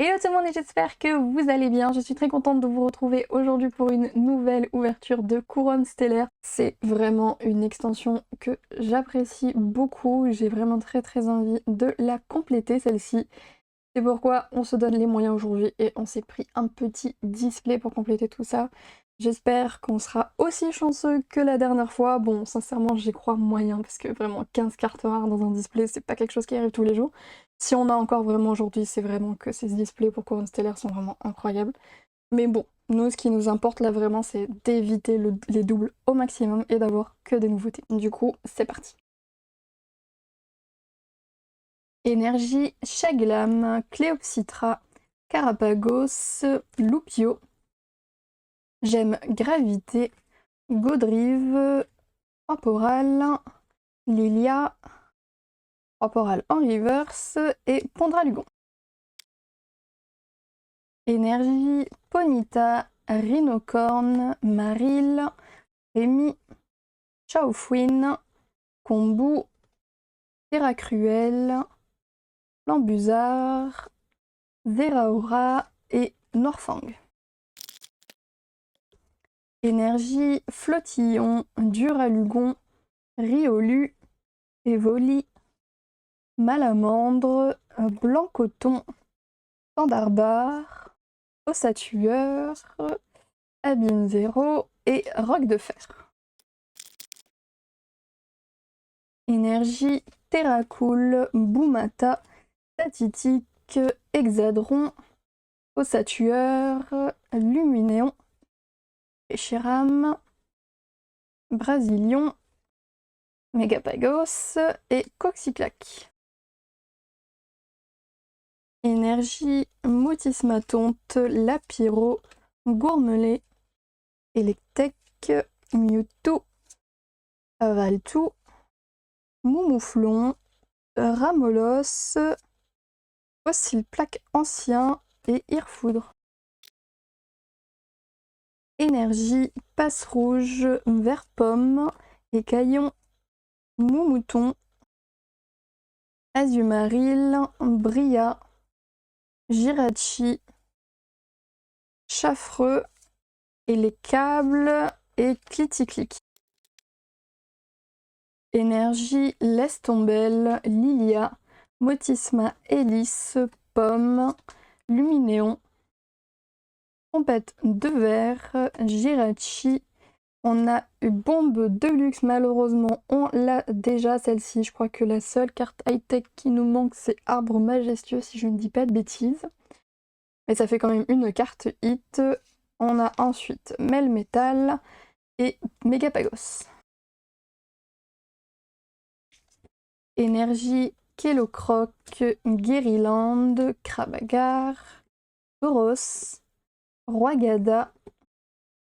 Hello tout le monde et j'espère que vous allez bien. Je suis très contente de vous retrouver aujourd'hui pour une nouvelle ouverture de Couronne Stellaire. C'est vraiment une extension que j'apprécie beaucoup. J'ai vraiment très envie de la compléter celle-ci. C'est pourquoi on se donne les moyens aujourd'hui et on s'est pris un petit display pour compléter tout ça. J'espère qu'on sera aussi chanceux que la dernière fois. Bon, sincèrement, j'y crois moyen parce que vraiment 15 cartes rares dans un display, c'est pas quelque chose qui arrive tous les jours. Si on a encore vraiment aujourd'hui, c'est vraiment que ces displays pour Couronne Stellaire sont vraiment incroyables. Mais bon, nous, ce qui nous importe là vraiment, c'est d'éviter les doubles au maximum et d'avoir que des nouveautés. Du coup, c'est parti. Énergie, Chaglam, Cléopsitra, Carapagos, Loupio, Gemme Gravité, Godrive, Temporal, Lilia, Temporal en reverse et Pondralugon. Énergie, Ponyta, Rhinocorn, Maril, Rémi, Chaoufouine, Kombu, Terracruel, Lambuzard, Zeraora et Norfang. Énergie, Flottillon, Duralugon, Riolu, Evoli, Malamandre, Blanc-Coton, Standardbar, Ossatueur, Abîme Zéro et Roc de Fer. Énergie, Terracool, Boumata, Tatitique, Hexadron, Ossatueur, Luminéon, Chiram, Brasilion, Megapagos et Coxyclac. Énergie, Motismatonte, Lapiro, Gourmelet, Electek, Mewtwo, Avaltou, Moumouflon, Ramolos, Oscilleplaque ancien et Irfoudre. Énergie, Passe Rouge, Vert Pomme, Écaillon, Moumouton, Azumaril, Bria, Jirachi, Chaffreux, et les câbles et Cliticlic. Énergie, Lestombelle, Lilia, Motisma Hélice, Pomme, Luminéon, Trompette de verre, Jirachi. On a eu Bombe de luxe, malheureusement on l'a déjà celle-ci. Je crois que la seule carte high-tech qui nous manque c'est Arbre Majestueux si je ne dis pas de bêtises. Mais ça fait quand même une carte hit. On a ensuite Melmetal et Megapagos. Énergie, Kellocroc, Guériland, Krabagar, Boros, Roigada,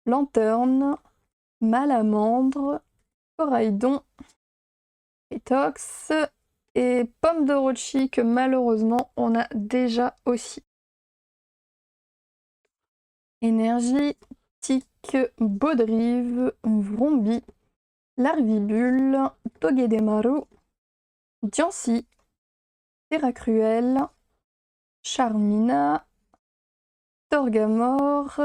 Lanterne, Malamandre, Coraidon, Etox et Pomme de Rochi que malheureusement on a déjà aussi. Énergie, Tic, Baudrive, Vrombi, Larvibule, Togedemaru, Diancie, Terracruel, Charmina, Torgamore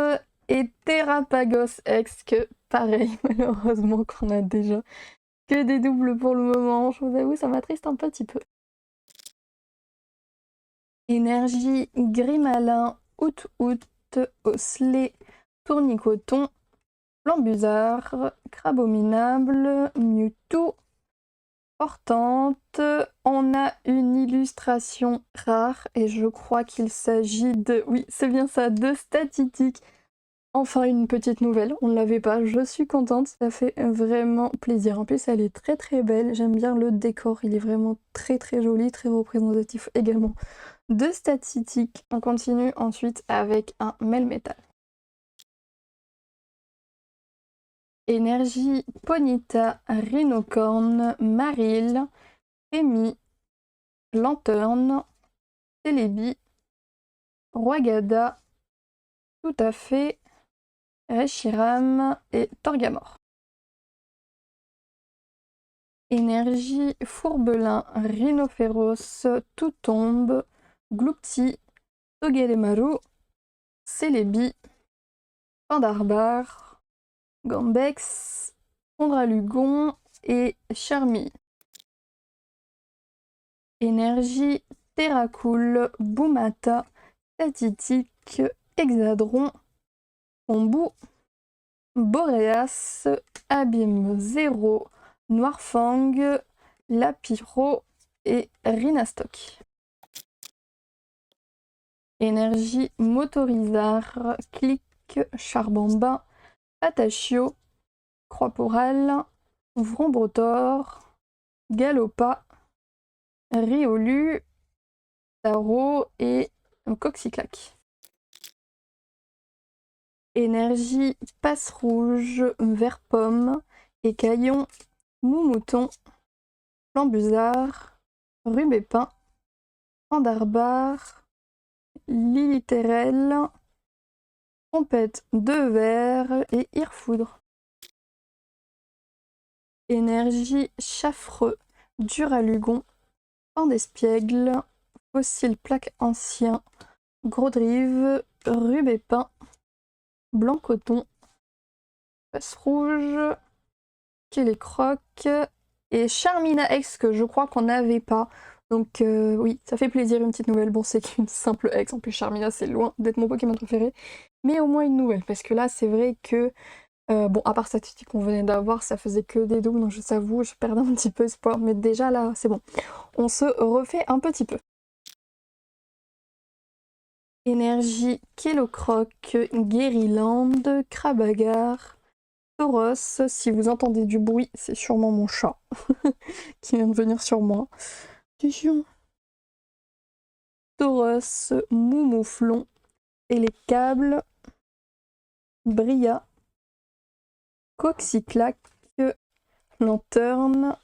et Terrapagos X que pareil malheureusement qu'on a déjà que des doubles pour le moment. Je vous avoue ça m'attriste un petit peu. Énergie, Grimalin, Out-Out, Osselet, Tournicoton, Lambuzard, Crabominable, Mewtwo, Hortante. On a une illustration rare et je crois qu'il s'agit de... Oui, c'est bien ça, de Statitique. Enfin une petite nouvelle, on ne l'avait pas, je suis contente, ça fait vraiment plaisir. En plus elle est très belle, j'aime bien le décor, il est vraiment très joli, très représentatif également de Statitique. On continue ensuite avec un Melmetal. Énergie, Ponyta, Rhinocorn, Maril, Rémi, Lanterne, Celebi, Roigada, Tout à fait, Reshiram et Torgamore. Énergie, Fourbelin, Rhinophéros, Tout tombe, Gloupti, Togedemaru, Celebi, Pandarbar, Gambex, Kondralugon et Charmy. Énergie, Terracool, Boumata, Tatitique, Hexadron, Ombu, Boreas, Abîme 0, Noirfang, Lapiro et Rhinastok. Énergie, Motorizar, Clic, Charbamba, Patachio, Croix-Porale, Vrombrotor, Galopa, Riolu, Taro et Coxyclac. Énergie, Passe Rouge, Vert Pomme, Écaillon, Moumouton, Flambuzard, Rubépin, Pandarbar, Liliterelle, Trompette de Verre et Irfoudre. Énergie, Chaffreux, Duralugon, Pain d'Espiègle, Fossile Plaque Ancien, Gros Drive, Rubépin, Blanc Coton, Passe Rouge, Kélécroc et Charmina X que je crois qu'on n'avait pas. Donc oui, ça fait plaisir, une petite nouvelle. Bon, c'est qu'une simple ex, en plus Charmina c'est loin d'être mon Pokémon préféré, mais au moins une nouvelle, parce que là c'est vrai que, bon, à part statistique qu'on venait d'avoir, ça faisait que des doubles, donc je t'avoue, je perdais un petit peu espoir, mais déjà là, c'est bon. On se refait un petit peu. Énergie, Kellocroc, Guériland, Krabagar, Tauros. Si vous entendez du bruit, c'est sûrement mon chat qui vient de venir sur moi. Tauros, Moumouflon, et les câbles, Bria, Coxyclac, Lanterne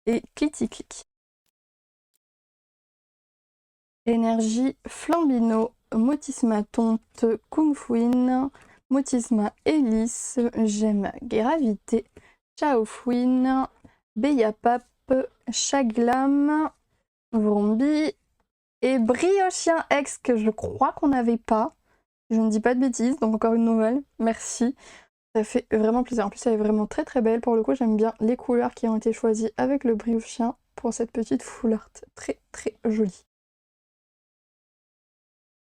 et Cliticlic. Énergie, Flambino, Motisma Tonte, Kungfuin, Motisma Hélice, Gemme Gravité, Chaofouine, Beyapap, Chaglam, Vrombi et Briochien X que je crois qu'on n'avait pas. Je ne dis pas de bêtises, donc encore une nouvelle. Merci. Ça fait vraiment plaisir. En plus, elle est vraiment très très belle. Pour le coup, j'aime bien les couleurs qui ont été choisies avec le briochien pour cette petite full art. Très très jolie.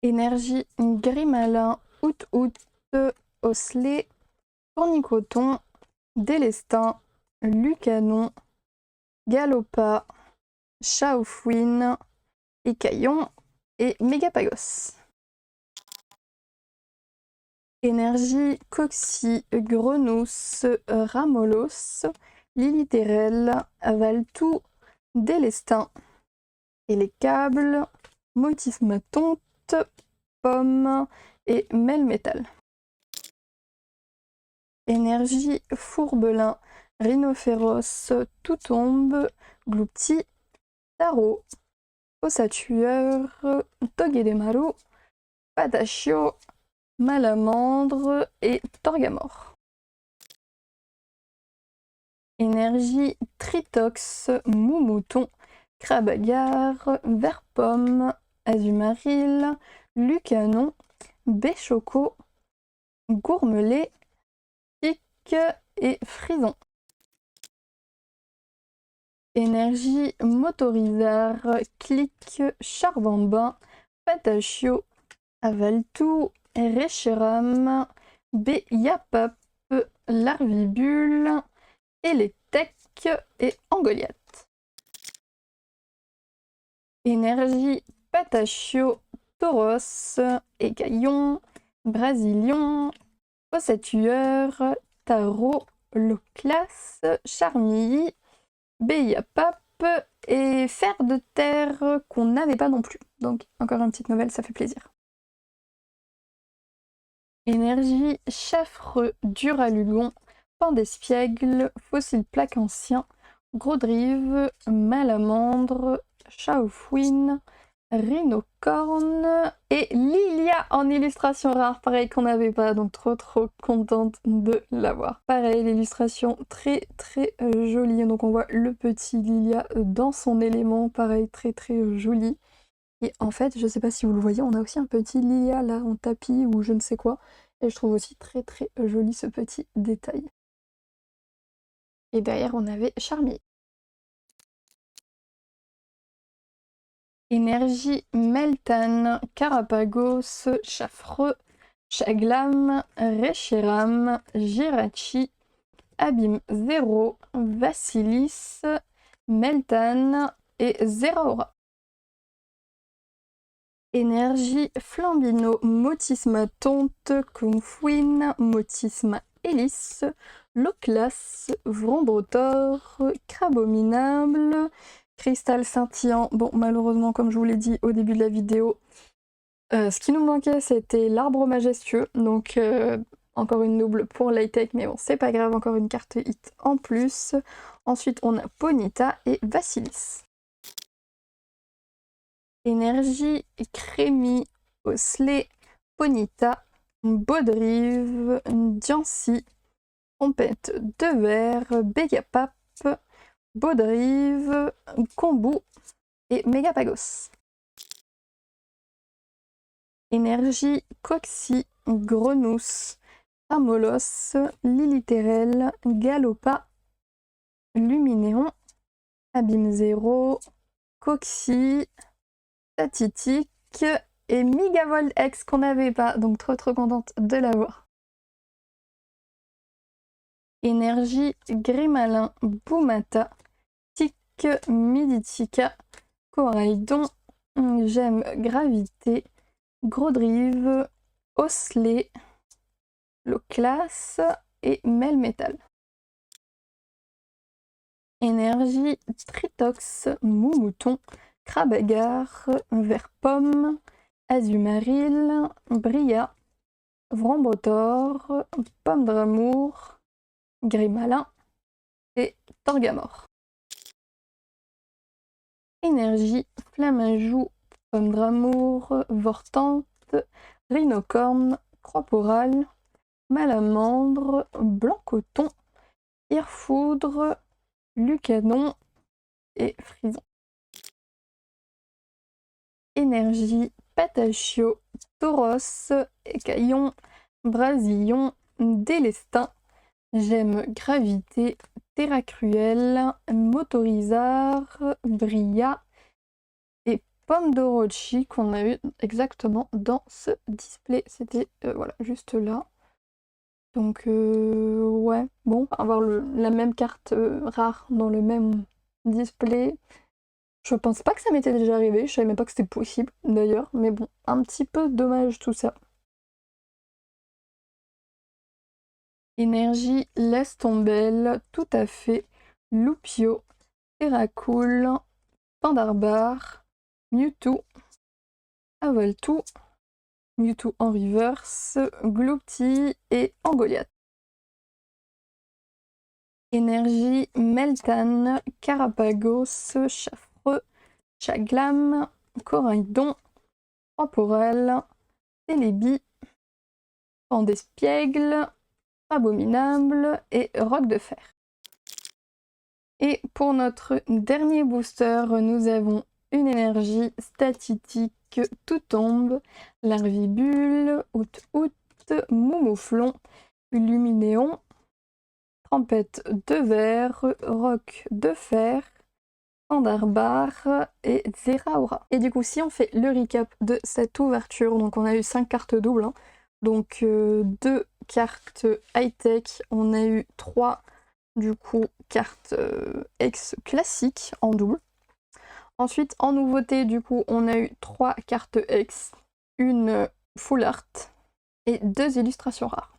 Énergie, Grimalin, Out-Out, Osselet, Tournicoton, Délestin, Lucanon, Galopa, Chaofouine, Écaillon et Mégapagos. Énergie, Coxy, Grenousse, Ramolos, Liliterelle, Valtou, Délestin et les câbles, Motisma Tonte, Pomme et Melmétal. Énergie, Fourbelin, Rhinophéros, Toutombe, Gloupti, Taro, Ossatueur, Togedemaru, Patachio, Malamandre et Torgamore. Énergie, Tritox, Moumouton, Krabagar, Vert-Pomme, Azumaril, Lucanon, Béchoco, Gourmelet, Pic et Frison. Énergie, Motorizar, Clic, Charbambin, Patachio, Avaltou, Reshiram, Beyapap, Larvibule, Electek et Angoliath. Énergie, Patachio, Tauros, Écaillon, Brasilion, Ossatueur, Taro, Loclas, Charmilly, Beyapap et Fer de terre qu'on n'avait pas non plus. Donc encore une petite nouvelle, ça fait plaisir. Énergie, Chaffreux, Duralugon, Pain d'Espiègle, Fossile Plaque Ancien, Gros Drive, Malamandre, Chaofouine, Rhinocorne et Lilia en illustration rare, pareil qu'on n'avait pas, donc trop contente de l'avoir. Pareil, l'illustration très jolie, donc on voit le petit Lilia dans son élément, pareil très joli. Et en fait, je sais pas si vous le voyez, on a aussi un petit lilia là en tapis ou je ne sais quoi. Et je trouve aussi très très joli ce petit détail. Et derrière, on avait Charmy. Énergie Meltan, Carapagos, Chafreux, Chaglam, Reshiram, Jirachi, Abîme Zero, Vassilis, Meltan et Zeraora. Énergie Flambino, Motisma Tonte, Kungfuin, Motisma Hélice, Loclas, Vrombrotor, Crabominable, Cristal Scintillant. Bon, malheureusement, comme je vous l'ai dit au début de la vidéo, ce qui nous manquait, c'était l'Arbre Majestueux. Donc, encore une double pour Lightech, mais bon, c'est pas grave, encore une carte hit en plus. Ensuite, on a Ponyta et Vassilis. Énergie, Crémy, Osley, Ponyta, Baudrive, Diancie, Trompette de Verre, Begapap, Baudrive, Kombu et Megapagos. Énergie, Coxy, Grenousse, Amolos, Liliterel, Galopa, Luminéon, Abîme Zero, Coxy, Tatitique et Megavolt X qu'on n'avait pas, donc trop contente de l'avoir. Énergie, Grimalin, Boumata, Tic, Miditica, Coraidon, Gemme, Gravité, Grodrive, Osley, Loclas et Melmetal. Énergie, Tritox, Moumouton, Crabagar, Verpomme, Azumaril, Bria, Vrombrotor, Pomme d'amour, Grimalin et Torgamore. Énergie, Flamajou, Pomme d'amour, Vortante, Rhinocorne, Croix-Porale, Malamandre, Blanc-Coton, Irfoudre, Lucanon et Frison. Énergie, Patachio, Tauros, Écaillon, Brasillon, Délestin, Gemme Gravité, Terra Cruelle, Motorizar, Bria et Pomme d'Orochi qu'on a eu exactement dans ce display. C'était voilà, juste là. Donc ouais, bon, avoir la même carte rare dans le même display. Je pense pas que ça m'était déjà arrivé, je savais même pas que c'était possible d'ailleurs, mais bon, un petit peu dommage tout ça. Énergie, laisse tomber, tout à fait, Loupio, Terracool, Pandarbar, Mewtwo, Avoltou, Mewtwo en reverse, Gloopty et Angoliath. Énergie, Meltan, Carapagos, Chafreux, Chaglam, Coraidon, Temporel, Celebi, Pandespiègle, Abominable et Roc de Fer. Et pour notre dernier booster, nous avons une énergie statistique tout tombe, Larvibule, Out-Out, Moumouflon, Luminéon, Tempête de verre, Roc de fer, Pandarbar et Zeraora. Et du coup, si on fait le recap de cette ouverture, donc on a eu 5 cartes doubles, hein, donc 2 cartes high-tech, on a eu 3 du coup cartes X classiques en double. Ensuite, en nouveauté, du coup, on a eu 3 cartes X, une full art et 2 illustrations rares.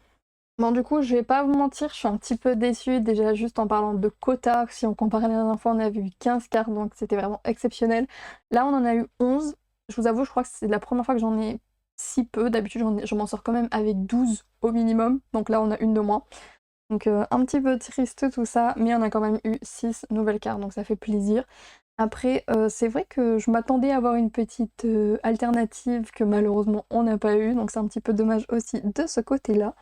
Bon, du coup, je vais pas vous mentir, je suis un petit peu déçue, déjà juste en parlant de quota. Si on comparait la dernière fois, on avait eu 15 cartes, donc c'était vraiment exceptionnel. Là, on en a eu 11. Je vous avoue, je crois que c'est la première fois que j'en ai si peu. D'habitude, je m'en sors quand même avec 12 au minimum, donc là, on a une de moins. Donc un petit peu triste tout ça, mais on a quand même eu 6 nouvelles cartes, donc ça fait plaisir. Après, c'est vrai que je m'attendais à avoir une petite alternative que malheureusement on n'a pas eu, donc c'est un petit peu dommage aussi de ce côté-là.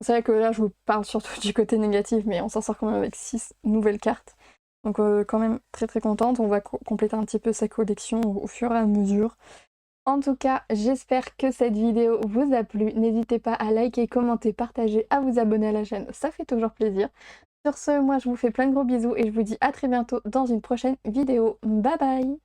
C'est vrai que là je vous parle surtout du côté négatif, mais on s'en sort quand même avec 6 nouvelles cartes. Donc quand même très contente, on va compléter un petit peu sa collection au fur et à mesure. En tout cas, j'espère que cette vidéo vous a plu. N'hésitez pas à liker, commenter, partager, à vous abonner à la chaîne, ça fait toujours plaisir. Sur ce, moi je vous fais plein de gros bisous et je vous dis à très bientôt dans une prochaine vidéo. Bye bye!